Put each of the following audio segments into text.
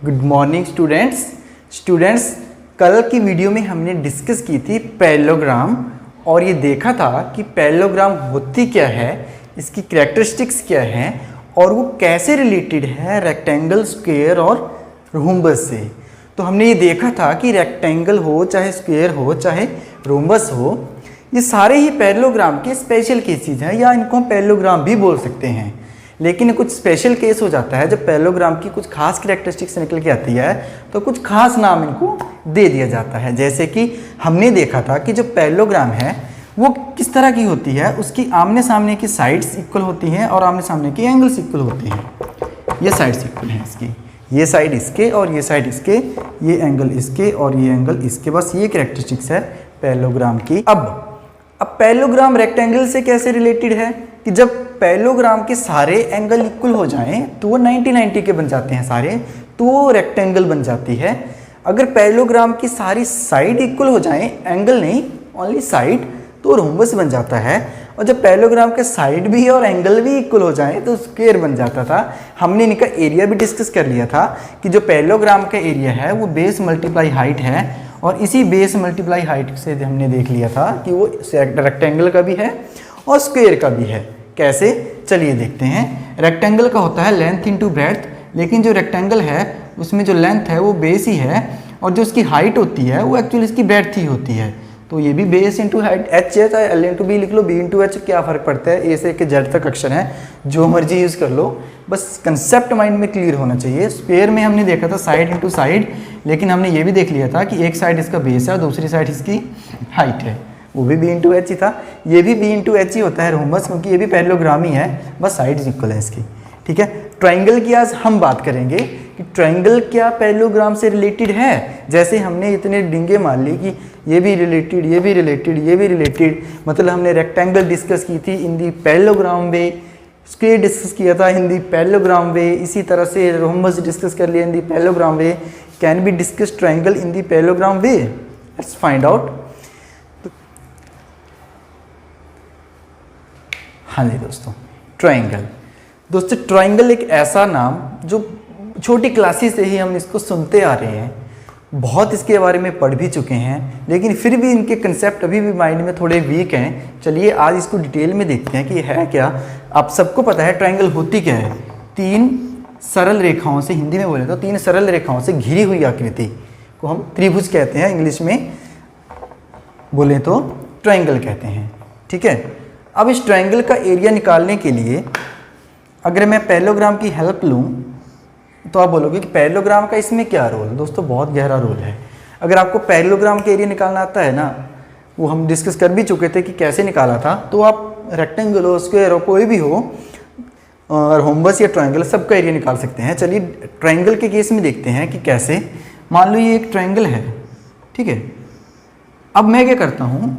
Good morning students. कल की video में हमने डिस्कस की थी पैरेललोग्राम और ये देखा था कि पैरेललोग्राम होती क्या है, इसकी कैरेक्टरिस्टिक्स क्या हैं और वो कैसे रिलेटेड है रेक्टेंगल, स्क्वायर और रोम्बस से। तो हमने ये देखा था कि रेक्टेंगल हो चाहे स्क्वायर हो चाहे रोम्बस हो, ये सारे ही पैरेललोग्राम के स्पेशल केसेस हैं या इनको हम पैरेललोग्राम भी बोल सकते हैं। लेकिन कुछ स्पेशल केस हो जाता है जब पैरेललोग्राम की कुछ खास कैरेक्टरिस्टिक्स निकल के आती है तो कुछ खास नाम इनको दे दिया जाता है। जैसे कि हमने देखा था कि जो पैरेललोग्राम है वो किस तरह की होती है, उसकी आमने सामने की साइड्स इक्वल होती हैं और आमने सामने के एंगल्स इक्वल होते हैं। ये साइड्स इक्वल हैं इसकी, ये साइड इसके और ये साइड इसके, ये एंगल इसके और ये एंगल इसके। बस ये कैरेक्टरिस्टिक्स है पैरेललोग्राम की। अब पैरेललोग्राम रेक्टेंगल से कैसे रिलेटेड है कि जब पैरेललोग्राम के सारे एंगल इक्वल हो जाएं तो वो 90-90 के बन जाते हैं सारे, तो वो रेक्टेंगल बन जाती है। अगर पैरेललोग्राम की सारी साइड इक्वल हो जाएं, एंगल नहीं ओनली साइड, तो रोम्बस बन जाता है। और जब पैरेललोग्राम के साइड भी और एंगल भी इक्वल हो जाएं तो स्क्वायर बन जाता था। हमने इनका एरिया भी डिस्कस कर लिया था कि जो पैरेललोग्राम का एरिया है वो बेस मल्टीप्लाई हाइट है और इसी बेस मल्टीप्लाई हाइट से हमने देख लिया था कि वो रेक्टेंगल का भी है और स्क्वायर का भी है। कैसे, चलिए देखते हैं। रेक्टेंगल का होता है लेंथ इंटू ब्रेड्थ, लेकिन जो रेक्टेंगल है उसमें जो लेंथ है वो बेस ही है और जो उसकी हाइट होती है वो एक्चुअली इसकी ब्रेड्थ ही होती है। तो ये भी बेस इंटू हाइट एच है, चाहे एल इंटू बी लिख लो, बी इंटू एच, क्या फ़र्क पड़ता है। ए से के जेड तक अक्षर है, जो मर्जी यूज़ कर लो, बस कंसेप्ट माइंड में क्लियर होना चाहिए। स्क्वायर में हमने देखा था साइड इंटू साइड, लेकिन हमने ये भी देख लिया था कि एक साइड इसका बेस है और दूसरी साइड इसकी हाइट है, वो भी बी इंटू एच ही था। ये भी बी इंटू एच ही होता है रोम्बस, क्योंकि ये भी पैरेललोग्राम ही है, बस साइड इक्वल है इसकी। ठीक है, ट्राइंगल की आज हम बात करेंगे कि ट्राइंगल क्या पैरेललोग्राम से रिलेटेड है। जैसे हमने इतने डिंगे मान ली कि ये भी रिलेटेड, ये भी रिलेटेड, ये भी रिलेटेड, मतलब हमने रेक्टेंगल डिस्कस की थी इन the parallelogram way, square discuss किया था इन दी पैरेललोग्राम वे, इसी तरह से रोम्बस डिस्कस कर लिया in the parallelogram way. Can be discuss triangle in the parallelogram way? Let's find out. हाँ जी दोस्तों, ट्राइंगल। दोस्तों ट्राइंगल एक ऐसा नाम जो छोटी क्लासेस से ही हम इसको सुनते आ रहे हैं, बहुत इसके बारे में पढ़ भी चुके हैं, लेकिन फिर भी इनके कंसेप्ट अभी भी माइंड में थोड़े वीक हैं। चलिए आज इसको डिटेल में देखते हैं कि ये है क्या। आप सबको पता है ट्राइंगल होती क्या है। तीन सरल रेखाओं से, हिंदी में बोले तो तीन सरल रेखाओं से घिरी हुई आकृति को हम त्रिभुज कहते हैं, इंग्लिश में बोले तो ट्राइंगल कहते हैं। ठीक है, अब इस ट्राइंगल का एरिया निकालने के लिए अगर मैं पैरेललोग्राम की हेल्प लूँ तो आप बोलोगे कि पैरेललोग्राम का इसमें क्या रोल। दोस्तों बहुत गहरा रोल है। अगर आपको पैरेललोग्राम का एरिया निकालना आता है ना, वो हम डिस्कस कर भी चुके थे कि कैसे निकाला था, तो आप रेक्टेंगल हो, स्क्वायर हो, कोई भी हो, रोम्बस या ट्राइंगल, सबका एरिया निकाल सकते हैं। चलिए ट्राइंगल के केस में देखते हैं कि कैसे। मान लो ये एक ट्राइंगल है, ठीक है। अब मैं क्या करता हूँ,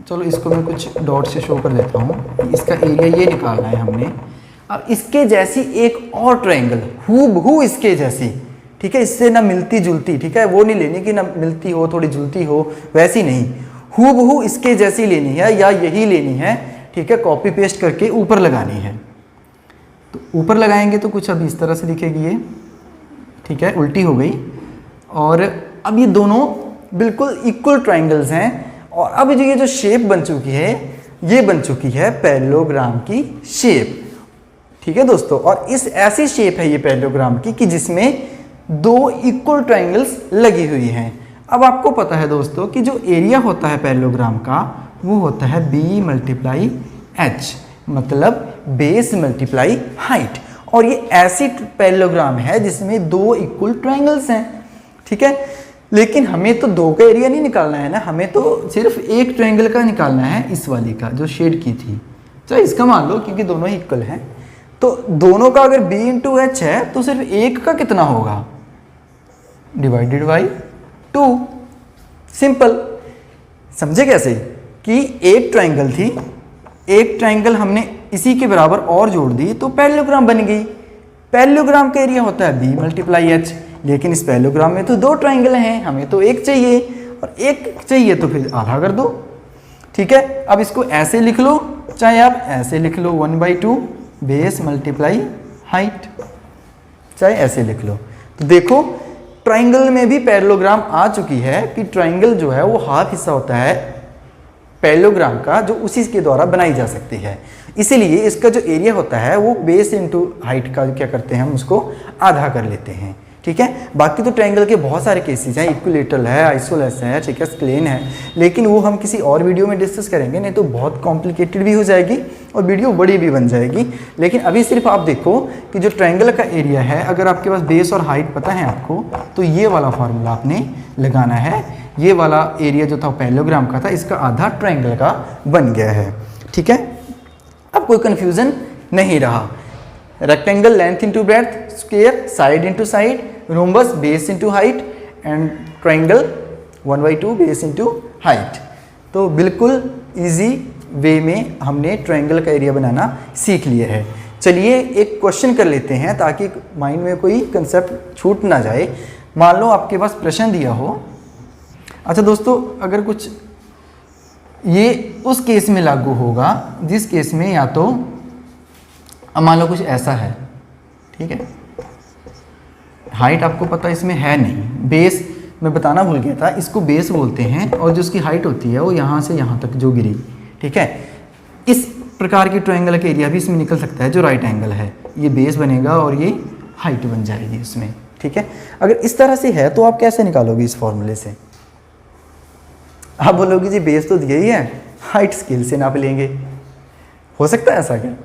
चलो इसको मैं कुछ डॉट से शो कर देता हूँ। इसका एरिया ये निकालना है हमने। अब इसके जैसी एक और ट्राइंगल, हूबहू इसके जैसी, ठीक है, इससे ना मिलती जुलती, ठीक है, वो नहीं लेनी कि ना मिलती हो थोड़ी जुलती हो, वैसी नहीं, हूबहू इसके जैसी लेनी है या यही लेनी है। ठीक है, कॉपी पेस्ट करके ऊपर लगानी है। तो ऊपर लगाएंगे तो कुछ अब इस तरह से दिखेगी ये, ठीक है, उल्टी हो गई। और अब ये दोनों बिल्कुल इक्वल ट्राइंगल्स हैं और अब ये जो शेप बन चुकी है, ये बन चुकी है पैरेललोग्राम की शेप। ठीक है दोस्तों, और इस ऐसी शेप है ये पैरेललोग्राम की कि जिसमें दो इक्वल ट्राइंगल्स लगी हुई हैं। अब आपको पता है दोस्तों कि जो एरिया होता है पैरेललोग्राम का वो होता है बी मल्टीप्लाई एच, मतलब बेस मल्टीप्लाई हाइट। और ये ऐसी पैरेललोग्राम है जिसमें दो इक्वल ट्राइंगल्स हैं। ठीक है, लेकिन हमें तो दो का एरिया नहीं निकालना है ना, हमें तो सिर्फ एक ट्राइंगल का निकालना है, इस वाली का जो शेड की थी। चाहे इसका मान लो क्योंकि दोनों ही इक्वल हैं। तो दोनों का अगर b इंटू एच है तो सिर्फ एक का कितना होगा, डिवाइडेड बाई 2। सिंपल। समझे कैसे कि एक ट्राइंगल थी, एक ट्राइंगल हमने इसी के बराबर और जोड़ दी तो पैरेललोग्राम बन गई। पैरेललोग्राम का एरिया होता है b मल्टीप्लाई एच, लेकिन इस पैरेललोग्राम में तो दो ट्राइंगल हैं, हमें तो एक चाहिए और एक चाहिए तो फिर आधा कर दो। ठीक है, अब इसको ऐसे लिख लो, चाहे आप ऐसे लिख लो 1/2 बेस मल्टीप्लाई हाइट, चाहे ऐसे लिख लो। तो देखो ट्राइंगल में भी पैरेललोग्राम आ चुकी है कि ट्राइंगल जो है वो हाफ हिस्सा होता है पैरेललोग्राम का, जो उसी के द्वारा बनाई जा सकती है। इसीलिए इसका जो एरिया होता है वो बेस इंटू हाइट का क्या करते हैं, हम उसको आधा कर लेते हैं। ठीक है, बाकी तो ट्रायंगल के बहुत सारे केसेस हैं, इक्विलेटरल है, आइसोलेस है, ठीक है, स्क्लेन है, लेकिन वो हम किसी और वीडियो में डिस्कस करेंगे, नहीं तो बहुत कॉम्प्लिकेटेड भी हो जाएगी और वीडियो बड़ी भी बन जाएगी। लेकिन अभी सिर्फ आप देखो कि जो ट्रायंगल का एरिया है, अगर आपके पास बेस और हाइट पता है आपको, तो ये वाला फार्मूला आपने लगाना है। ये वाला एरिया जो था पैरेललोग्राम का था, इसका आधा ट्रायंगल का बन गया है। ठीक है, अब कोई कन्फ्यूज़न नहीं रहा। Rectangle length into breadth, square side into side, rhombus base into height and triangle 1/2 base into height. तो बिल्कुल इजी वे में हमने ट्रायंगल का एरिया बनाना सीख लिया है। चलिए एक क्वेश्चन कर लेते हैं ताकि माइंड में कोई कंसेप्ट छूट ना जाए। मान लो आपके पास प्रश्न दिया हो, अच्छा दोस्तों, अगर कुछ ये उस केस में लागू होगा जिस केस में या तो मान लो कुछ ऐसा है, ठीक है, हाइट आपको पता इसमें है नहीं, बेस मैं बताना भूल गया था, इसको बेस बोलते हैं, और जो उसकी हाइट होती है वो यहाँ से यहाँ तक जो गिरी, ठीक है। इस प्रकार की ट्रायंगल का एरिया भी इसमें निकल सकता है जो राइट एंगल है, ये बेस बनेगा और ये हाइट बन जाएगी इसमें। ठीक है, अगर इस तरह से है तो आप कैसे निकालोगे इस फॉर्मूले से? आप बोलोगे जी बेस तो दिया ही है, हाइट स्केल से नाप लेंगे। हो सकता है ऐसा क्या?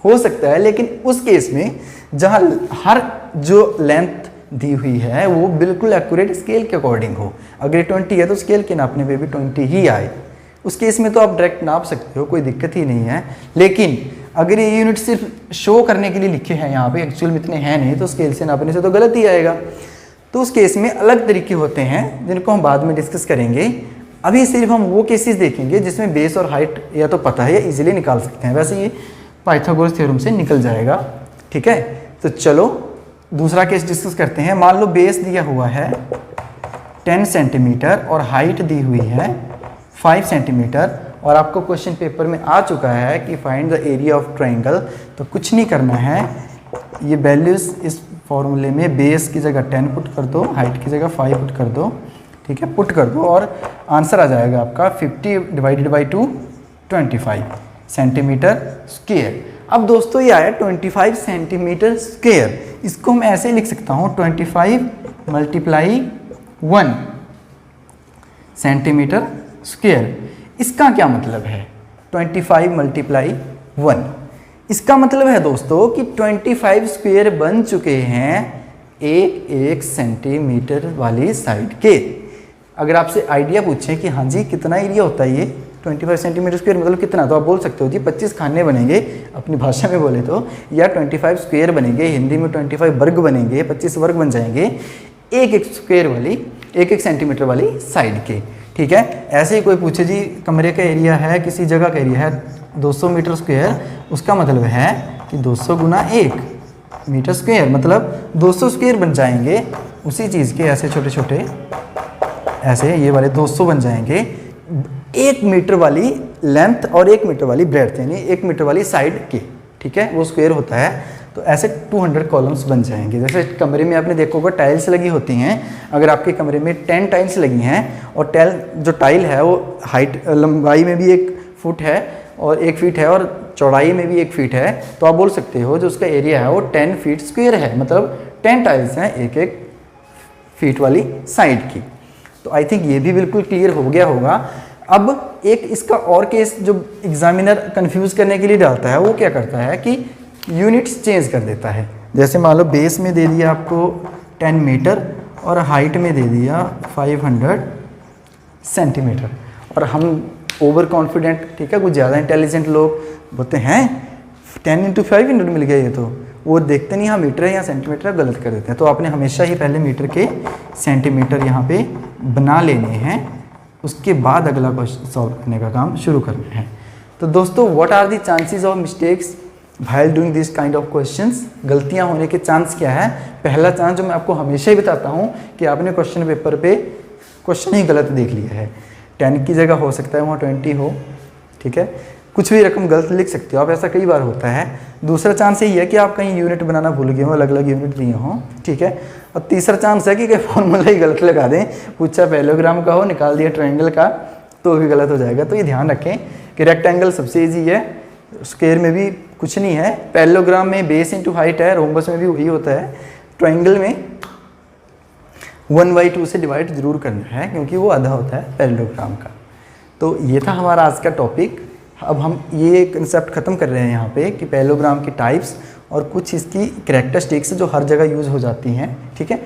हो सकता है, लेकिन उस केस में जहाँ हर जो लेंथ दी हुई है वो बिल्कुल एक्यूरेट स्केल के अकॉर्डिंग हो। अगर 20 है तो स्केल के नापने पे भी 20 ही आए, उस केस में तो आप डायरेक्ट नाप सकते हो, कोई दिक्कत ही नहीं है। लेकिन अगर ये यूनिट सिर्फ शो करने के लिए लिखे हैं यहाँ पे, एक्चुअल में इतने हैं नहीं, तो स्केल से नापने से तो गलत ही आएगा। तो उस केस में अलग तरीके होते हैं जिनको हम बाद में डिस्कस करेंगे। अभी सिर्फ हम वो केसेस देखेंगे जिसमें बेस और हाइट या तो पता है या इजीली निकाल सकते हैं। वैसे ये पाइथागोरस थ्योरम से निकल जाएगा। ठीक है, तो चलो दूसरा केस डिस्कस करते हैं। मान लो बेस दिया हुआ है 10 सेंटीमीटर और हाइट दी हुई है 5 सेंटीमीटर, और आपको क्वेश्चन पेपर में आ चुका है कि find the area of triangle. तो कुछ नहीं करना है, ये वैल्यूज इस फॉर्मूले में बेस की जगह 10 पुट कर दो, हाइट की जगह 5 पुट कर दो, ठीक है, पुट कर दो, और आंसर आ जाएगा आपका 50 डिवाइडेड बाई 2 25 सेंटीमीटर स्क्वायर। अब दोस्तों ये आया 25 सेंटीमीटर स्क्वायर, इसको मैं ऐसे लिख सकता हूँ 25 मल्टीप्लाई 1 सेंटीमीटर स्क्वायर। इसका क्या मतलब है 25 मल्टीप्लाई 1? इसका मतलब है दोस्तों कि 25 स्क्वायर बन चुके हैं एक सेंटीमीटर वाली साइड के। अगर आपसे आइडिया पूछें कि हाँ जी कितना एरिया होता है ये 25 सेंटीमीटर स्क्वायर मतलब कितना, तो आप बोल सकते हो जी 25 खाने बनेंगे अपनी भाषा में बोले तो, या 25 स्क्वायर बनेंगे, हिंदी में 25 वर्ग बनेंगे, 25 वर्ग बन जाएंगे एक स्क्वायर वाली, एक सेंटीमीटर वाली साइड के। ठीक है, ऐसे ही कोई पूछे जी कमरे का एरिया है, किसी जगह का एरिया है 200 मीटर स्क्वायर, उसका मतलब है कि 200 गुना 1 मीटर स्क्वायर, मतलब 200 स्क्वायर बन जाएंगे उसी चीज़ के। ऐसे छोटे छोटे ऐसे ये वाले 200 बन जाएंगे 1 मीटर वाली लेंथ और 1 मीटर वाली ब्रेड्थ, यानी 1 मीटर वाली साइड के। ठीक है, वो स्क्वायर होता है, तो ऐसे 200 कॉलम्स बन जाएंगे। जैसे कमरे में आपने देखा होगा टाइल्स लगी होती हैं, अगर आपके कमरे में 10 टाइल्स लगी हैं और जो टाइल है वो हाइट लंबाई में भी 1 फुट है और 1 फीट है और चौड़ाई में भी 1 फीट है, तो आप बोल सकते हो जो उसका एरिया है वो 10 फीट स्क्वायर है, मतलब 10 टाइल्स हैं 1 फीट वाली साइड की। तो आई थिंक ये भी बिल्कुल क्लियर हो गया होगा। अब एक इसका और केस जो एग्जामिनर कंफ्यूज करने के लिए डालता है, वो क्या करता है कि यूनिट्स चेंज कर देता है। जैसे मान लो बेस में दे दिया आपको 10 मीटर और हाइट में दे दिया 500 सेंटीमीटर, और हम ओवर कॉन्फिडेंट, ठीक है, कुछ ज़्यादा इंटेलिजेंट लोग बोलते हैं 10 × 500 मिल गया, ये तो वो देखते नहीं हाँ मीटर है या सेंटीमीटर, गलत कर देते हैं। तो आपने हमेशा ही पहले मीटर के सेंटीमीटर यहाँ पे बना लेने हैं, उसके बाद अगला क्वेश्चन सॉल्व करने का काम शुरू करना है। तो दोस्तों what are the chances of mistakes while doing this kind of questions? गलतियाँ होने के चांस क्या है? पहला चांस जो मैं आपको हमेशा ही बताता हूँ कि आपने क्वेश्चन पेपर पे क्वेश्चन ही गलत देख लिया है। 10 की जगह हो सकता है वहाँ 20 हो, ठीक है। कुछ भी रकम गलत लिख सकते हो आप, ऐसा कई बार होता है। दूसरा चांस यही है कि आप कहीं यूनिट बनाना भूल गए हो, अलग अलग यूनिट दिए हों, ठीक है। और तीसरा चांस है कि कहीं फॉर्मूला ही गलत लगा दें, पूछा पैरेललोग्राम का हो, निकाल दिया ट्रायंगल का, तो भी गलत हो जाएगा। तो ये ध्यान रखें कि रेक्टेंगल सबसे ईजी है, स्क्वायर में भी कुछ नहीं है, पैरेललोग्राम में बेस इंटू हाइट है, रोम्बस में भी वही होता है, ट्रायंगल में 1/2 से डिवाइड जरूर करना है क्योंकि वो आधा होता है पैरेललोग्राम का। तो ये था हमारा आज का टॉपिक। अब हम ये कंसेप्ट ख़त्म कर रहे हैं यहाँ पे कि पैरेललोग्राम की टाइप्स और कुछ इसकी कैरेक्टरिस्टिक्स जो हर जगह यूज़ हो जाती हैं, ठीक है।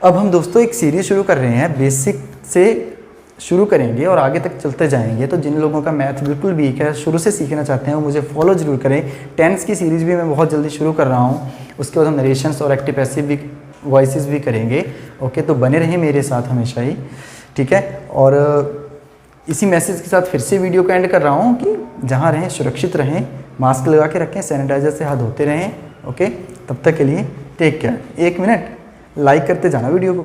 अब हम दोस्तों एक सीरीज़ शुरू कर रहे हैं, बेसिक से शुरू करेंगे और आगे तक चलते जाएंगे। तो जिन लोगों का मैथ बिल्कुल वीक है, शुरू से सीखना चाहते हैं, वो मुझे फॉलो जरूर करें। टेंस की सीरीज़ भी मैं बहुत जल्दी शुरू कर रहा हूँ, उसके बाद हम नरेशंस और एक्टिव पैसिव भी वॉइसेस भी करेंगे। ओके, तो बने रहें मेरे साथ हमेशा ही, ठीक है। और इसी मैसेज के साथ फिर से वीडियो को एंड कर रहा हूँ कि जहाँ रहें सुरक्षित रहें, मास्क लगा के रखें, सैनिटाइजर से हाथ धोते रहें। ओके, तब तक के लिए टेक केयर। 1 मिनट लाइक करते जाना वीडियो को।